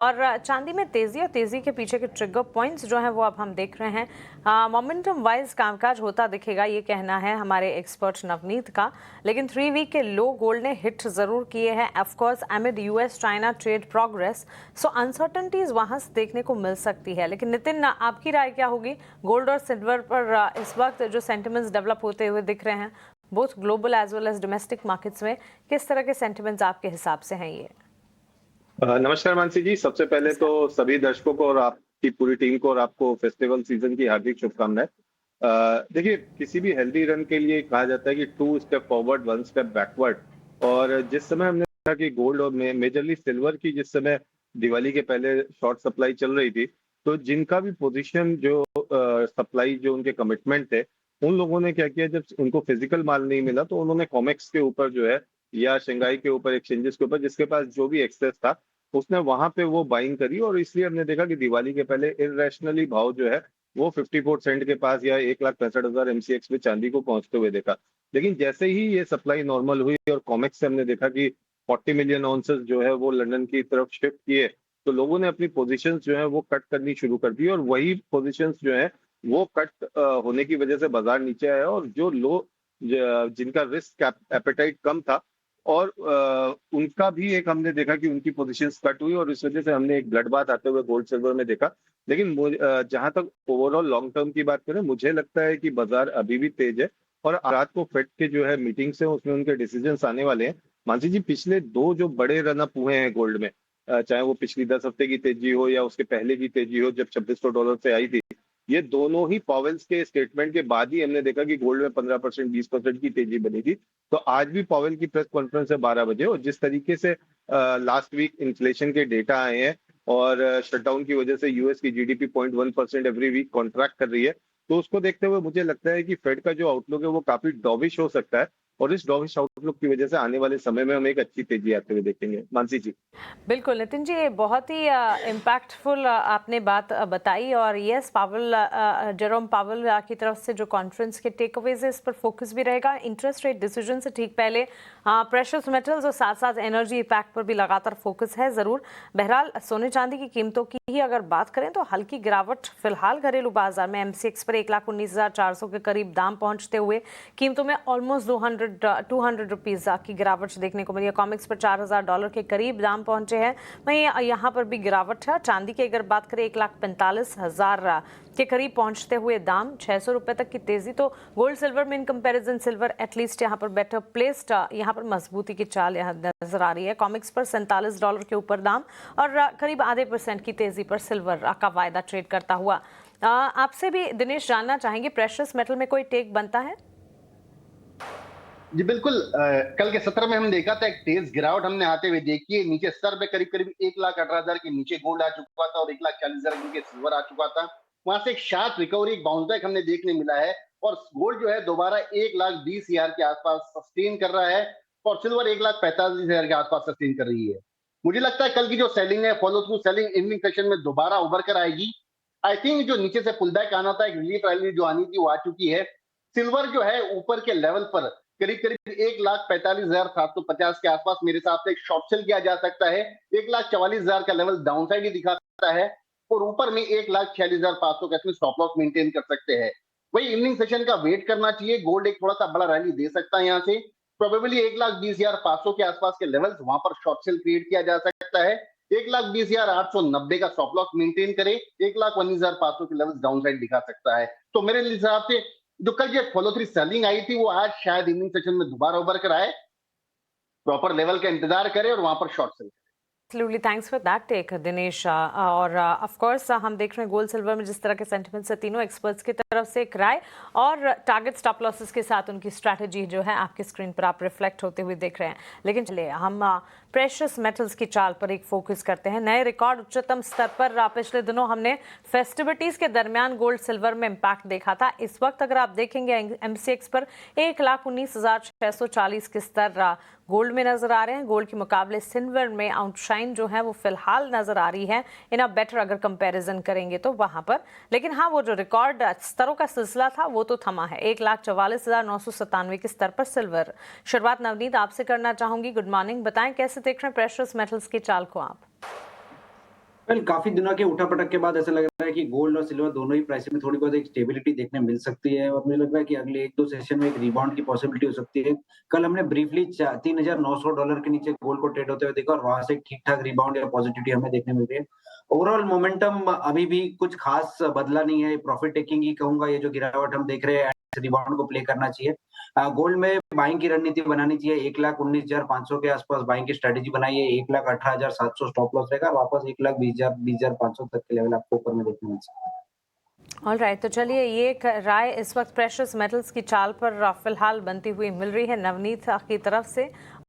और चांदी में तेजी और तेजी के पीछे के ट्रिगर पॉइंट्स जो हैं वो अब हम देख रहे हैं। मोमेंटम वाइज कामकाज होता दिखेगा, ये कहना है हमारे एक्सपर्ट नवनीत का। लेकिन 3 वीक के लो गोल्ड ने हिट जरूर किए हैं, of course एमिड US China trade progress. So uncertainties वहां से देखने को मिल सकती है। लेकिन नितिन, आपकी राय क्या होगी गोल्ड और सिल्वर पर इस वक्त जो सेंटिमेंट्स डेवलप होते हुए दिख रहे हैं both global as well as domestic markets में, किस तरह के सेंटिमेंट्स आपके हिसाब से हैं ये? नमस्कार मानसी जी। सबसे पहले तो सभी दर्शकों को और आपकी पूरी टीम को और आपको फेस्टिवल सीजन की हार्दिक शुभकामनाएं। देखिए, किसी भी हेल्दी रन के लिए कहा जाता है कि 2 स्टेप फॉरवर्ड 1 स्टेप बैकवर्ड। और जिस समय हमने देखा कि गोल्ड और मेजरली सिल्वर की जिस समय दिवाली के पहले शॉर्ट सप्लाई चल रही थी, तो जिनका भी पोजीशन जो सप्लाई जो उनके कमिटमेंट थे, उन लोगों ने क्या किया, जब उनको फिजिकल माल नहीं मिला तो उन्होंने कॉमेक्स के ऊपर जो है या शंघाई के ऊपर एक्सचेंजेस के ऊपर जिसके पास जो भी एक्सेस था उसने वहां पे वो बाइंग करी। और इसलिए हमने देखा कि दिवाली के पहले इरेशनली भाव जो है वो 54 सेंट के पास या 1,65,000 एमसीएक्स में चांदी को पहुंचते हुए देखा। लेकिन जैसे ही ये सप्लाई नॉर्मल हुई और कॉमेक्स से हमने देखा कि 40 मिलियन ऑन्सेस जो है वो लंदन की तरफ शिफ्ट किए, तो लोगों ने अपनी पोजीशंस जो है वो कट करनी शुरू कर दी। और वही पोजीशंस जो है वो कट होने की वजह से बाजार नीचे आया। और जो लो जिनका रिस्क एपेटाइट कम था और उनका भी एक हमने देखा कि उनकी पोजीशंस कट हुई और इस वजह से हमने एक ब्लड बाथ आते हुए गोल्ड सिल्वर में देखा। लेकिन जहां तक ओवरऑल लॉन्ग टर्म की बात करें, मुझे लगता है कि बाजार अभी भी तेज है। और रात को फेड के जो है मीटिंग्स है उसमें उनके डिसीजंस आने वाले हैं। मानसी जी, पिछले 2 जो बड़े रनअप हुए हैं गोल्ड में, चाहे वो पिछली 10 हफ्ते की तेजी हो या उसके पहले की तेजी हो जब $2600 से आई थी, ये दोनों ही पॉवेल्स के स्टेटमेंट के बाद ही हमने देखा कि गोल्ड में 15% 20% की तेजी बनी थी। तो आज भी पॉवेल की प्रेस कॉन्फ्रेंस है 12 बजे, और जिस तरीके से लास्ट वीक इन्फ्लेशन के डेटा आए हैं और शटडाउन की वजह से यूएस की जीडीपी 0.1% एवरी वीक कॉन्ट्रैक्ट कर रही है, तो उसको देखते हुए मुझे लगता है कि फेड का जो आउटलुक है वो काफी डॉविश हो सकता है। और इस डॉविश आउटलुक की वजह से आने वाले समय में हम एक अच्छी तेजी आते हुए देखेंगे। मानसी जी। बिल्कुल नितिन जी, ये बहुत ही इम्पैक्टफुल आपने बात बताई। और यस, पावल जेरोम पावल की तरफ से जो कॉन्फ्रेंस के टेक अवेज है इस पर फोकस भी रहेगा। इंटरेस्ट रेट डिसीजन से ठीक पहले प्रेशस मेटल्स और साथ साथ एनर्जी इम्पैक्ट पर भी लगातार फोकस है ज़रूर। बहरहाल सोने चांदी की कीमतों की ही अगर बात करें तो हल्की गिरावट फिलहाल घरेलू बाजार में एमसीएक्स पर 1,19,400 के करीब दाम पहुंचते हुए कीमतों में ऑलमोस्ट 200 रुपीज़ की गिरावट देखने को मिली है। कॉमिक्स पर $4,000 के करीब दाम पहुंचे हैं। वहीं यहाँ पर भी गिरावट है। चांदी की अगर बात करें 1,45,000 के करीब पहुंचते हुए दाम, 600 रुपए तक की तेजी। तो गोल्ड सिल्वर में इन कंपैरिजन सिल्वर एटलीस्ट यहाँ पर बेटर प्लेस्ड, यहाँ पर मजबूती की चाल यहाँ नजर आ रही है। कॉमिक्स पर $47 के ऊपर दाम और करीब आधे % की तेजी पर सिल्वर का वायदा ट्रेड करता हुआ। आपसे भी दिनेश जानना चाहेंगे, प्रेशियस मेटल में कोई टेक बनता है? जी बिल्कुल। कल के सत्र में हम देखा था एक तेज गिरावट हमने आते हुए देखी है। नीचे स्तर पे करीब करीब 1,18,000 के नीचे गोल्ड आ चुका था और 1,40,000 के नीचे सिल्वर आ चुका था। वहां से एक शार्प रिकवरी, एक बाउंस बैक हमने देखने मिला है और गोल्ड जो है दोबारा 1,20,000 के आसपास सस्टेन कर रहा है और सिल्वर 1,45,000 के आसपास सस्टेन कर रही है। मुझे लगता है कल की जो सेलिंग है, follow through selling evening session में दोबारा उभर कर आएगी। आई थिंक जो नीचे से पुल बैक आना था, एक रिलीफ रैली जो आनी थी वो आ चुकी है। सिल्वर जो है ऊपर के लेवल पर करीब करीब 1,45,750 के आसपास मेरे हिसाब से एक शॉर्ट सेल किया जा सकता है। 1,44,000 का लेवल डाउन साइड ही दिखाता है और ऊपर में 1,46,500 का इसमें स्टॉप लॉस मेंटेन कर सकते हैं। वही इवनिंग सेशन का वेट करना चाहिए। गोल्ड एक थोड़ा सा बड़ा रैली दे सकता है यहाँ से। प्रोबेबली 1,20,500 के आसपास के लेवल्स वहां पर शॉर्ट सेल क्रिएट किया जा सकता है। 1,20,890 का स्टॉप लॉस मेंटेन करे, 1,19,500 के लेवल्स डाउन साइड दिखा सकता है। तो मेरे हिसाब से जो कल जो फॉलो थ्री सेलिंग आई थी वो आज शायद इवनिंग सेशन में दोबारा उभर कर आए, प्रॉपर लेवल का इंतजार करे और वहां पर short cell. Absolutely, thanks for that take, Dinesh. और ऑफ कोर्स हम देख रहे हैं गोल्ड सिल्वर में जिस तरह के सेंटिमेंट्स है तीनों एक्सपर्ट्स की तरफ से एक राय और टारगेट स्टॉप लॉसेस के साथ उनकी स्ट्रैटेजी जो है आपकी स्क्रीन पर आप रिफ्लेक्ट होते हुए देख रहे हैं। लेकिन चलिए हम प्रेशियस मेटल्स की चाल पर एक फोकस करते हैं। नए रिकॉर्ड उच्चतम स्तर पर पिछले दिनों हमने फेस्टिविटीज के दरमियान गोल्ड सिल्वर में इम्पैक्ट देखा था। इस वक्त अगर आप देखेंगे एमसीएक्स पर 1,19,640 के स्तर गोल्ड में नजर आ रहे हैं। गोल्ड के मुकाबले सिल्वर में आउटशाइन जो है वो फिलहाल नजर आ रही है इन अ बेटर अगर कंपैरिजन करेंगे तो वहां पर। लेकिन हाँ, वो जो रिकॉर्ड स्तरों का सिलसिला था वो तो थमा है। 1,44,997 के स्तर पर सिल्वर। शुरुआत नवनीत आपसे करना चाहूंगी। गुड मॉर्निंग, बताएं कैसे देख रहे हैं प्रेशियस मेटल्स की चाल को आप? वेल काफ़ी दिनों के उठा-पटक के बाद ऐसा लग रहा है कि गोल्ड और सिल्वर दोनों ही प्राइस में थोड़ी बहुत एक स्टेबिलिटी देखने मिल सकती है और मुझे लग रहा है कि अगले 1-2 सेशन में एक रिबाउंड की पॉसिबिलिटी हो सकती है। कल हमने ब्रीफली $3,900 के नीचे गोल्ड को ट्रेड होते हुए देखा और वहाँ से ठीक-ठाक रिबाउंड या पॉजिटिविटी हमें देखने मिल रही है। ओवरऑल मोमेंटम अभी भी कुछ खास बदला नहीं है, प्रॉफिट टेकिंग ही कहूँगा ये जो गिरावट हम देख रहे हैं रिबाउंड को प्ले करना चाहिए। गोल्ड में बाइंग की रणनीति बनानी चाहिए, 1,19,500 के आसपास बाइंग की स्ट्रेटजी बनाइए, 1,18,700 स्टॉप लॉस रहेगा, वापस 1,20,500 तक के लेवल आपको ऊपर में देखने मिल सकते हैं। ऑल राइट, तो चलिए ये एक राय इस वक्त प्रेशियस मेटल्स की चाल पर फिलहाल बनती हुई मिल रही है नवनीत की तरफ से।